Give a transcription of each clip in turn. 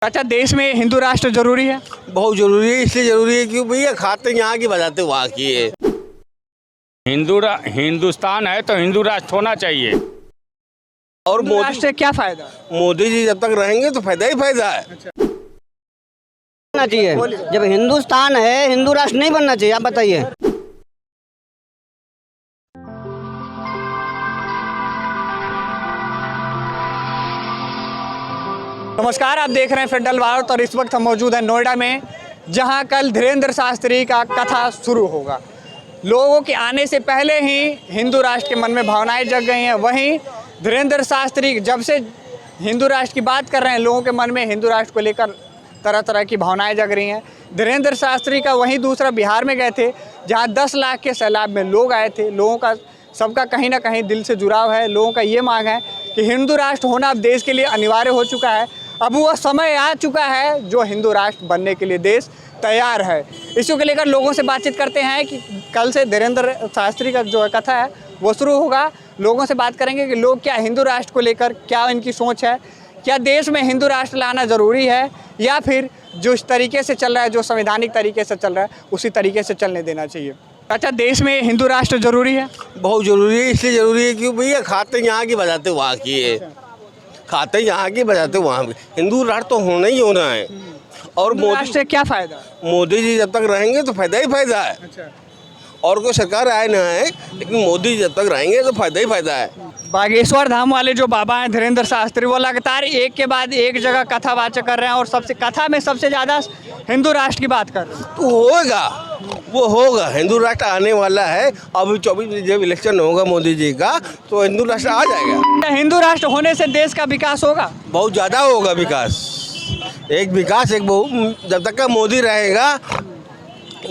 बहुत जरूरी है। इसलिए जरूरी है क्यों भैया, खाते यहाँ की बजाते वहाँ की है। हिंदुस्तान है तो हिंदू राष्ट्र होना चाहिए। और हिंदू राष्ट्र से क्या फायदा? मोदी जी जब तक रहेंगे तो फायदा ही फायदा है। बनना चाहिए। जब हिंदुस्तान है, हिंदू राष्ट्र नहीं बनना चाहिए। आप बताइए। नमस्कार, आप देख रहे हैं फेडरल भारत और इस वक्त हम मौजूद हैं नोएडा में, जहां कल धीरेंद्र शास्त्री का कथा शुरू होगा। लोगों के आने से पहले ही हिंदू राष्ट्र के मन में भावनाएं जग गई हैं। वहीं धीरेंद्र शास्त्री जब से हिंदू राष्ट्र की बात कर रहे हैं, लोगों के मन में हिंदू राष्ट्र को लेकर तरह तरह की भावनाएं जग रही हैं। धीरेंद्र शास्त्री का वहीं दूसरा बिहार में गए थे, जहाँ 10 लाख के सैलाब में लोग आए थे। लोगों का सबका कहीं ना कहीं दिल से जुड़ाव है। लोगों का ये मांग है कि हिंदू राष्ट्र होना अब देश के लिए अनिवार्य हो चुका है। अब वह समय आ चुका है जो हिंदू राष्ट्र बनने के लिए देश तैयार है। इसी को लेकर लोगों से बातचीत करते हैं कि कल से धीरेंद्र शास्त्री का जो कथा है वो शुरू होगा। लोगों से बात करेंगे कि लोग क्या हिंदू राष्ट्र को लेकर क्या इनकी सोच है, क्या देश में हिंदू राष्ट्र लाना ज़रूरी है या फिर जो इस तरीके से चल रहा है, जो संवैधानिक तरीके से चल रहा है, उसी तरीके से चलने देना चाहिए। अच्छा, देश में हिंदू राष्ट्र जरूरी है? बहुत जरूरी है। इसलिए जरूरी है क्यों भैया, खाते यहाँ की बजाते वहाँ की है। खाते यहाँ की बजाते वहाँ की। हिंदू राष्ट्र तो होना ही होना है। और राष्ट्र से क्या फायदा? मोदी जी जब तक रहेंगे तो फायदा ही फायदा है। और कोई सरकार आए ना आए, लेकिन मोदी जब तक रहेंगे तो फायदा ही फायदा है। बागेश्वर धाम वाले जो बाबा हैं धीरेंद्र शास्त्री, वो लगातार एक के बाद एक जगह कथावाचक कर रहे हैं और सबसे कथा में सबसे ज़्यादा हिंदू राष्ट्र की बात कर रहे हैं। तो होगा, वो होगा। हिंदू राष्ट्र आने वाला है। अभी 24 जब इलेक्शन होगा मोदी जी का, तो हिंदू राष्ट्र आ जाएगा। क्या हिंदू राष्ट्र होने से देश का विकास होगा? बहुत ज़्यादा होगा विकास। एक विकास एक जब तक का मोदी रहेगा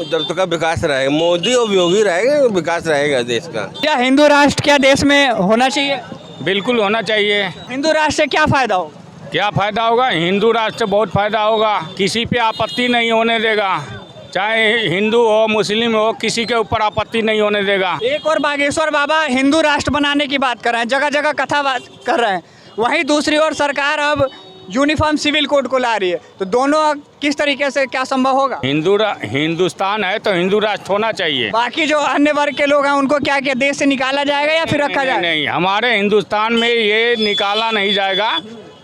जब तक का विकास रहेगा। मोदी और योगी रहेगा, विकास रहेगा देश का। क्या हिंदू राष्ट्र क्या देश में होना चाहिए? बिल्कुल होना चाहिए। हिंदू राष्ट्र से क्या फायदा होगा? क्या फायदा होगा? हिंदू राष्ट्र से बहुत फायदा होगा। किसी पे आपत्ति नहीं होने देगा, चाहे हिंदू हो मुस्लिम हो, किसी के ऊपर आपत्ति नहीं होने देगा। एक और बागेश्वर बाबा हिंदू राष्ट्र बनाने की बात कर रहे हैं, जगह जगह कथा कर रहे हैं। वहीं दूसरी ओर सरकार अब यूनिफॉर्म सिविल कोड को ला रही है। तो दोनों किस तरीके से क्या संभव होगा? हिंदुस्तान है तो हिंदू राष्ट्र होना चाहिए। बाकी जो अन्य वर्ग के लोग हैं उनको क्या क्या देश से निकाला जाएगा या फिर रखा जाएगा? नहीं, हमारे हिंदुस्तान में ये निकाला नहीं जाएगा।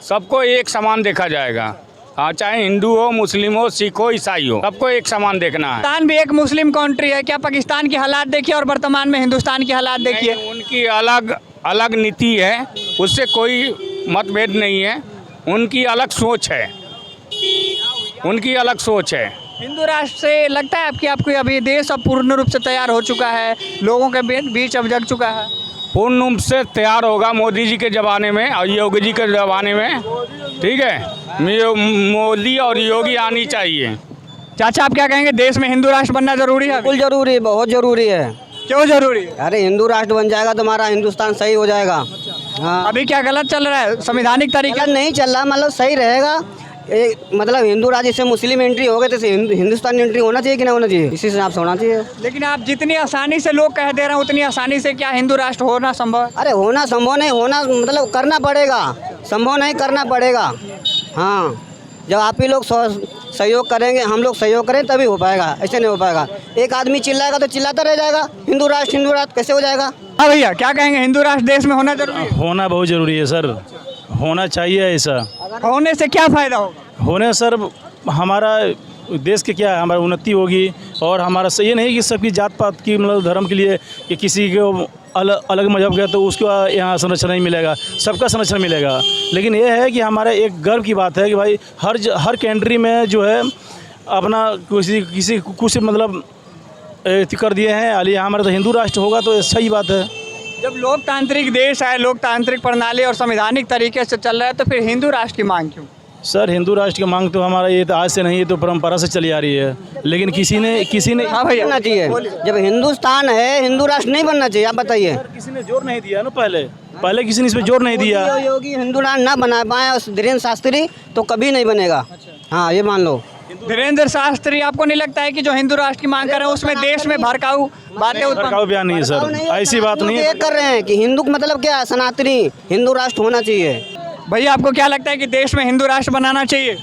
सबको एक समान देखा जाएगा। हाँ, चाहे हिंदू हो मुस्लिम हो सिख हो ईसाई हो, सबको एक समान देखना है। पाकिस्तान भी एक मुस्लिम कंट्री है। क्या पाकिस्तान की हालात देखिए और वर्तमान में हिंदुस्तान की हालात देखिए। उनकी अलग अलग नीति है, उससे कोई मतभेद नहीं है। उनकी अलग सोच है, उनकी अलग सोच है। हिंदू राष्ट्र से लगता है आपको अभी देश अब पूर्ण रूप से तैयार हो चुका है, लोगों के बीच अब जग चुका है? पूर्ण रूप से तैयार होगा मोदी जी के ज़माने में और योगी जी के ज़माने में। ठीक है, मोदी और योगी आनी चाहिए। चाचा, आप क्या कहेंगे, देश में हिंदू राष्ट्र बनना जरूरी है? बिल्कुल जरूरी है, बहुत जरूरी है। क्यों जरूरी है? अरे हिंदू राष्ट्र बन जाएगा तो हमारा हिंदुस्तान सही हो जाएगा। हाँ, अभी क्या गलत चल रहा है? संवैधानिक तरीके गलत नहीं चल रहा, मतलब सही रहेगा। मतलब हिंदू राज्य से मुस्लिम एंट्री हो गए तो हिंदुस्तान एंट्री होना चाहिए कि नहीं होना चाहिए? इसी हिसाब से होना चाहिए। लेकिन आप जितनी आसानी से लोग कह दे रहे हैं, उतनी आसानी से क्या हिंदू राष्ट्र होना संभव है? अरे होना संभव नहीं, होना मतलब करना पड़ेगा। संभव नहीं, करना पड़ेगा। हाँ, जब आप ही लोग सहयोग करेंगे, हम लोग सहयोग करें तभी हो पाएगा, ऐसे नहीं हो पाएगा। एक आदमी चिल्लाएगा तो चिल्लाता रह जाएगा। हिंदू राष्ट्र कैसे हो जाएगा? हाँ भैया, क्या कहेंगे, हिंदू राष्ट्र देश में होना जरूरी है? होना बहुत ज़रूरी है सर, होना चाहिए ऐसा। होने से क्या फ़ायदा होगा? होने सर हमारा देश के क्या है, हमारी उन्नति होगी। और हमारा ये नहीं कि सबकी जात पात की मतलब धर्म के लिए कि किसी को अलग मजहब का तो उसको यहाँ संरक्षण नहीं मिलेगा, सबका संरक्षण मिलेगा। लेकिन ये है कि हमारा एक गर्व की बात है कि भाई हर कंट्री में जो है अपना किसी कुछ मतलब कर दिए हैं। अली हमारा तो हिंदू राष्ट्र होगा तो सही बात है। जब लोकतांत्रिक देश है, लोकतांत्रिक प्रणाली और संवैधानिक तरीके से चल रहा है, तो फिर हिंदू राष्ट्र की मांग क्यों? सर हिंदू राष्ट्र की मांग तो हमारा ये तो आज से नहीं, ये तो परंपरा से चली आ रही है। लेकिन किसी ने हाँ भैया, बनना चाहिए। जब हिंदुस्तान है, हिंदू राष्ट्र नहीं बनना चाहिए। आप बताइए। किसी ने जोर नहीं दिया ना, पहले किसी ने इस पर जोर नहीं दिया। योगी हिंदू राष्ट्र ना बना पाए धीरेंद्र शास्त्री तो कभी नहीं बनेगा। हाँ, ये मान लो। धीरेंद्र शास्त्री, आपको नहीं लगता है कि जो हिंदू राष्ट्र की मांग कर रहे हैं उसमें देश में भड़काऊ बातें भड़काऊ बयान नहीं है सर, ऐसी बात नहीं है। ये कर रहे हैं कि हिंदू मतलब क्या है, सनातनी हिंदू राष्ट्र होना चाहिए। भैया, आपको क्या लगता है कि देश में हिंदू राष्ट्र बनाना चाहिए?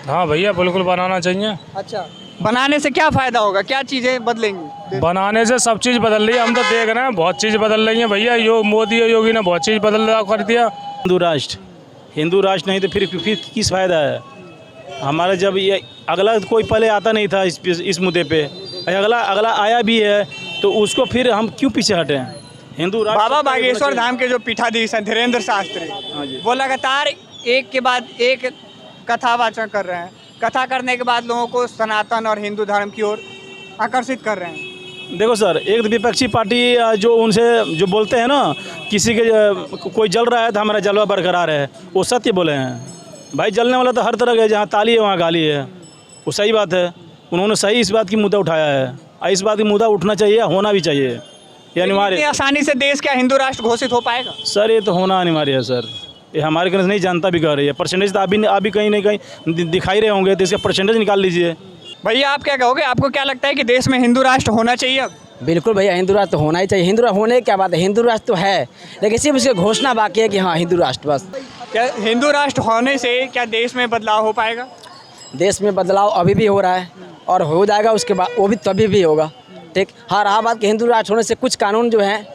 हाँ भैया बिल्कुल बनाना चाहिए। अच्छा, बनाने से क्या फायदा होगा, क्या चीजें बदलेंगी? बनाने से सब चीज़ बदल रही है, हम तो देख रहे हैं बहुत चीज़ बदल रही है भैया। मोदी और योगी ने बहुत चीज़ बदलाव कर दिया। हिंदू राष्ट्र नहीं तो फिर किस फायदा है हमारा। जब ये अगला कोई पहले आता नहीं था इस मुद्दे पे, अगला आया भी है तो उसको फिर हम क्यों पीछे हटे हैं। हिंदू राष्ट्र बाबा बागेश्वर धाम के जो पीठाधीश हैं धीरेन्द्र शास्त्री, वो लगातार एक के बाद एक कथा वाचन कर रहे हैं। कथा करने के बाद लोगों को सनातन और हिंदू धर्म की ओर आकर्षित कर रहे हैं। देखो सर, एक विपक्षी पार्टी जो उनसे जो बोलते हैं ना, किसी के कोई जल रहा है तो हमारा जलवा बरकरार है, वो सत्य बोले हैं भाई। जलने वाला तो हर तरह का, जहाँ ताली है वहाँ गाली है, वो सही बात है। उन्होंने सही इस बात की मुद्दा उठाया है, इस बात की मुद्दा उठना चाहिए, होना भी चाहिए, ये अनिवार्य। इतनी आसानी से देश क्या हिंदू राष्ट्र घोषित हो पाएगा? सर ये तो होना अनिवार्य है सर, ये हमारे कंग्रेस नहीं जानता भी कह रही है। परसेंटेज तो अभी कहीं ना कहीं दिखाई रहे होंगे, तो इसका परसेंटेज निकाल लीजिए। भैया आप क्या कहोगे, आपको क्या लगता है कि देश में हिंदू राष्ट्र होना चाहिए अब? बिल्कुल भैया, हिंदू राष्ट्र तो होना ही चाहिए। हिंदू राष्ट्र होने की क्या बात है, हिंदू राष्ट्र तो है, लेकिन सिर्फ उसकी घोषणा बाकी है कि हाँ हिंदू राष्ट्र बस। क्या हिंदू राष्ट्र होने से क्या देश में बदलाव हो पाएगा? देश में बदलाव अभी भी हो रहा है और हो जाएगा, उसके बाद वो भी तभी भी होगा। ठीक, हाँ रहा बात कि हिंदू राष्ट्र होने से कुछ कानून जो हैं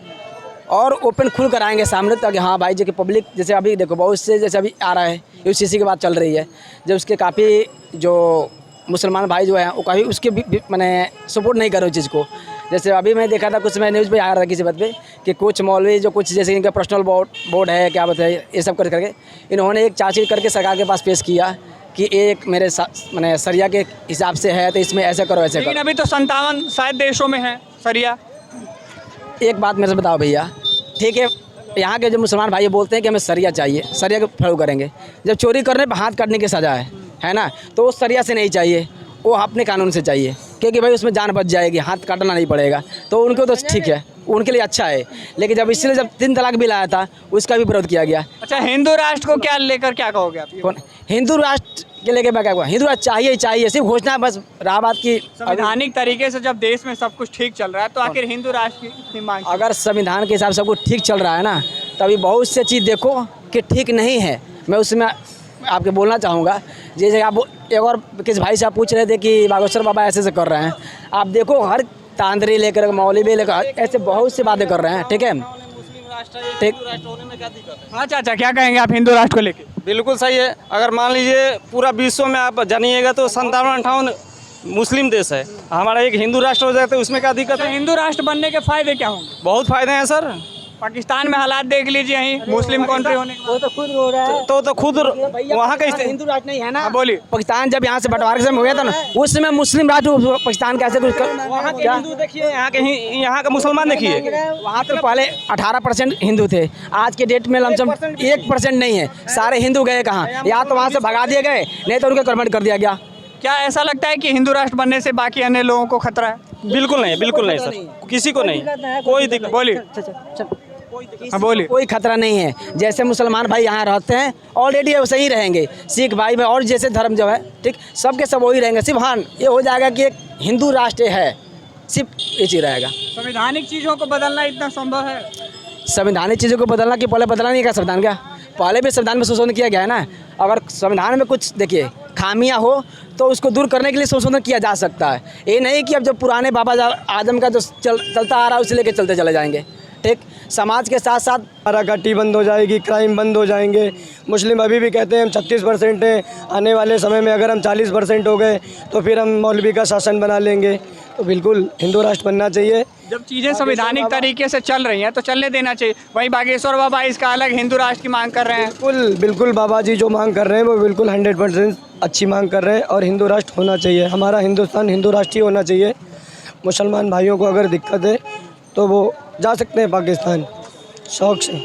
और ओपन खुल कर आएंगे सामने, ताकि हाँ भाई जो कि पब्लिक, जैसे अभी देखो बहुत से जैसे अभी आ रहा है यूसीसी की बात चल रही है, जब उसके काफ़ी जो मुसलमान भाई जो हैं वो काफ़ी उसके भी मैंने सपोर्ट नहीं कर रहे उस चीज़ को। जैसे अभी मैं देखा था, कुछ मैं न्यूज़ पे आ रहा था किसी बात पे कि कुछ मौलवी जो कुछ जैसे इनका पर्सनल बोर्ड है, क्या बताइए, ये सब करके इन्होंने एक चार्जशीट करके सरकार के पास पेश किया कि एक मेरे मैंने सरिया के हिसाब से है तो इसमें ऐसे करो ऐसे करो। लेकिन अभी तो 57 शायद देशों में है सरिया। एक बात मेरे से बताओ भैया, ठीक है, यहाँ के जो मुसलमान भाई बोलते हैं कि हमें सरिया चाहिए, सरिया को फॉलो करेंगे। जब चोरी करने पर हाथ काटने की सज़ा है ना, तो वो सरिया से नहीं चाहिए, वो अपने कानून से चाहिए, क्योंकि भाई उसमें जान बच जाएगी, हाथ काटना नहीं पड़ेगा, तो उनको तो ठीक है, उनके लिए अच्छा है। लेकिन जब इसलिए जब 3 तलाक बिल आया था उसका भी विरोध किया गया। अच्छा, हिंदू राष्ट्र को क्या लेकर क्या कहोगे आप? कौन हिंदू राष्ट्र के लेके मैं क्या कहूँगा, हिंदू राष्ट्र चाहिए ही चाहिए, सिर्फ घोषणा बस रहा बात की। संवैधानिक तरीके से जब देश में सब कुछ ठीक चल रहा है तो आखिर हिंदू राष्ट्र की इतनी मांग? अगर संविधान के हिसाब से सब कुछ ठीक चल रहा है ना, तभी बहुत से चीज़ देखो कि ठीक नहीं है। मैं उसमें आपके बोलना चाहूँगा, जैसे आप एक और किस भाई से आप पूछ रहे थे कि बागेश्वर बाबा ऐसे से कर रहे हैं, आप देखो हर तांदरी लेकर मौलवी लेकर ऐसे बहुत सी बातें कर रहे हैं। ठीक है, ठीक। हाँ चाचा, क्या कहेंगे आप हिंदू राष्ट्र को लेकर? बिल्कुल सही है। अगर मान लीजिए पूरा विश्व में आप जानिएगा तो 57-58 मुस्लिम देश है, हमारा एक हिंदू राष्ट्र हो जाए तो उसमें क्या दिक्कत है? हिंदू राष्ट्र बनने के फायदे क्या होंगे? बहुत फायदे हैं सर। पाकिस्तान में हालात देख लीजिए, यहीं मुस्लिम कंट्री होने के वो तो खुद हो रहा है, तो खुद वहाँ का हिंदू राष्ट्र नहीं है ना। हाँ, बोलिए। पाकिस्तान जब यहाँ से बंटवारे से हो गया था ना, उस समय मुस्लिम राष्ट्र पाकिस्तान कैसे कुछ क्या, हिंदू देखिए, यहाँ का मुसलमान देखिए, वहाँ तो पहले 18% हिंदू थे, आज के डेट में लमसम 1% नहीं है। सारे हिंदू गए कहाँ, या तो वहाँ से भगा दिए गए, नहीं तो उनको कन्वर्ट कर दिया गया। क्या ऐसा लगता है कि हिंदू राष्ट्र बनने से बाकी अन्य लोगों को खतरा है? बिल्कुल नहीं, बिल्कुल नहीं सर, किसी को नहीं, कोई दिक्कत। बोलिए। हाँ, बोलिए। कोई खतरा नहीं है। जैसे मुसलमान भाई यहाँ रहते हैं ऑलरेडी वैसे ही रहेंगे, सिख भाई में और जैसे धर्म जो है, ठीक, सबके सब वही रहेंगे। सिर्फ हाँ ये हो जाएगा कि एक हिंदू राष्ट्र है, सिर्फ ये चीज़ रहेगा। संवैधानिक चीज़ों को बदलना इतना संभव है? संवैधानिक चीज़ों को बदलना कि पहले बदला नहीं क्या संविधान का, पहले भी संविधान में संशोधन किया गया है ना। अगर संविधान में कुछ देखिए खामियां हो तो उसको दूर करने के लिए संशोधन किया जा सकता है। ये नहीं कि अब जो पुराने बाबा आदम का जो चलता आ रहा है उसे लेके चलते चले जाएंगे। ठीक, समाज के साथ साथ माराकाटी बंद हो जाएगी, क्राइम बंद हो जाएंगे। मुस्लिम अभी भी कहते हैं हम 36% हैं, आने वाले समय में अगर हम 40% हो गए तो फिर हम मौलवी का शासन बना लेंगे। तो बिल्कुल हिंदू राष्ट्र बनना चाहिए। जब चीज़ें संवैधानिक तरीके से चल रही हैं तो चलने देना चाहिए। वहीं बागेश्वर बाबा इसका अलग हिंदू राष्ट्र की मांग कर रहे हैं। बिल्कुल बिल्कुल बाबा जी जो मांग कर रहे हैं वो बिल्कुल 100% अच्छी मांग कर रहे हैं और हिंदू राष्ट्र होना चाहिए। हमारा हिंदुस्तान हिंदू राष्ट्र ही होना चाहिए। मुसलमान भाइयों को अगर दिक्कत है तो वो जा सकते हैं पाकिस्तान शौक से।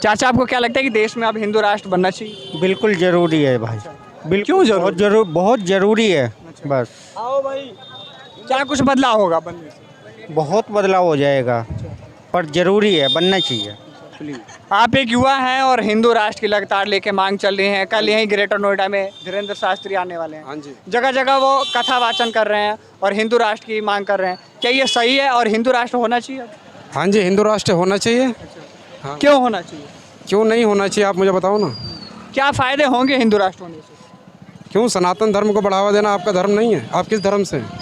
चाचा, आपको क्या लगता है कि देश में अब हिंदू राष्ट्र बनना चाहिए? बिल्कुल ज़रूरी है भाई, क्यों जरूर? बहुत ज़रूरी है। बस आओ भाई, क्या कुछ बदलाव होगा बनने से? बहुत बदलाव हो जाएगा, पर ज़रूरी है, बनना चाहिए। आप एक युवा हैं और हिंदू राष्ट्र की लगातार लेके मांग चल रही है। कल यहीं ग्रेटर नोएडा में धीरेन्द्र शास्त्री आने वाले हैं। हाँ जी, जगह जगह वो कथा वाचन कर रहे हैं और हिंदू राष्ट्र की मांग कर रहे हैं। क्या ये सही है और हिंदू राष्ट्र होना चाहिए? हाँ जी, हिंदू राष्ट्र होना चाहिए। हाँ। क्यों होना चाहिए? क्यों नहीं होना चाहिए आप मुझे बताओ ना। क्या फ़ायदे होंगे हिंदू राष्ट्र होने से? क्यों सनातन धर्म को बढ़ावा देना आपका धर्म नहीं है? आप किस धर्म से हैं?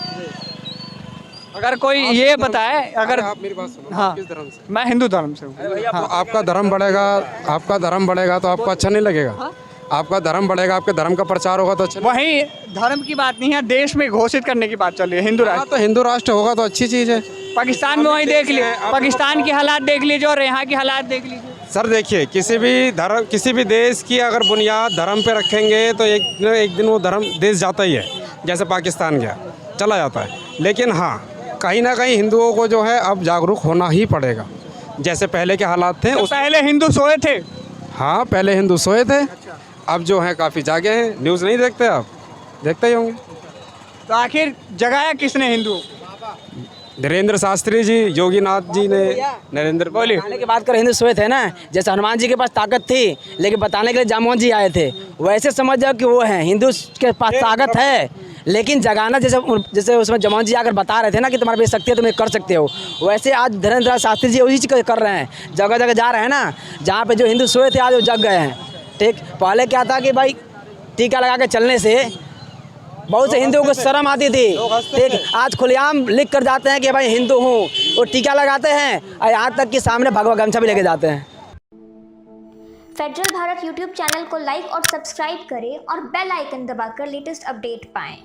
अगर कोई ये बताए, अगर आप मेरी बात सुनो, हाँ, आप किस धर्म से? मैं हिंदू धर्म से हूँ। तो आपका धर्म बढ़ेगा, आपका धर्म बढ़ेगा तो आपको अच्छा नहीं लगेगा? आपका धर्म बढ़ेगा, आपके धर्म का प्रचार होगा तो अच्छा। वही धर्म की बात नहीं है, देश में घोषित करने की बात चल रही है हिंदू राष्ट्र। तो हिंदू राष्ट्र होगा तो अच्छी चीज़ है। पाकिस्तान में वही देख लीजिए, पाकिस्तान की हालात देख लीजिए और यहाँ की हालात देख लीजिए। सर देखिए, किसी भी देश की अगर बुनियाद धर्म पे रखेंगे तो एक दिन वो धर्म देश जाता ही है। जैसे पाकिस्तान गया, चला जाता है। लेकिन हाँ, कहीं ना कहीं हिंदुओं को जो है अब जागरूक होना ही पड़ेगा। जैसे पहले के हालात थे तो पहले हिंदू सोए थे। हाँ, पहले हिंदू सोए थे, अब जो है काफ़ी जागे हैं। न्यूज़ नहीं देखते आप? देखते ही होंगे। तो आखिर जगाया किसने हिंदू? धीरेन्द्र शास्त्री जी, योगीनाथ जी ने, नरेंद्र बोली। बताने की बात कर, हिंदू सोए थे ना, जैसे हनुमान जी के पास ताकत थी लेकिन बताने के लिए जामोहन जी आए थे, वैसे समझ जाओ कि वो हैं, हिंदू के पास ताकत है लेकिन जगाना, जैसे उसमें जामोहन जी आकर बता रहे थे ना कि तुम्हारे पास शक्ति है, तुम ये कर सकते हो, वैसे आज धीरेन्द्र शास्त्री जी वही चीज़ कर रहे हैं। जगह जगह जा रहे हैं ना, जहाँ पे जो हिंदू सोए थे आज वो जग गए हैं। ठीक, पहले क्या था कि भाई टीका लगा के चलने से बहुत से हिंदुओं को शर्म आती थी। ठीक, आज खुलेआम लिख कर जाते हैं कि भाई हिंदू हूँ, वो टीका लगाते हैं और यहाँ तक कि सामने भगवा गमछा भी लेके जाते हैं। फेडरल भारत यूट्यूब चैनल को लाइक और सब्सक्राइब करें और बेल आइकन दबाकर लेटेस्ट अपडेट पाएं।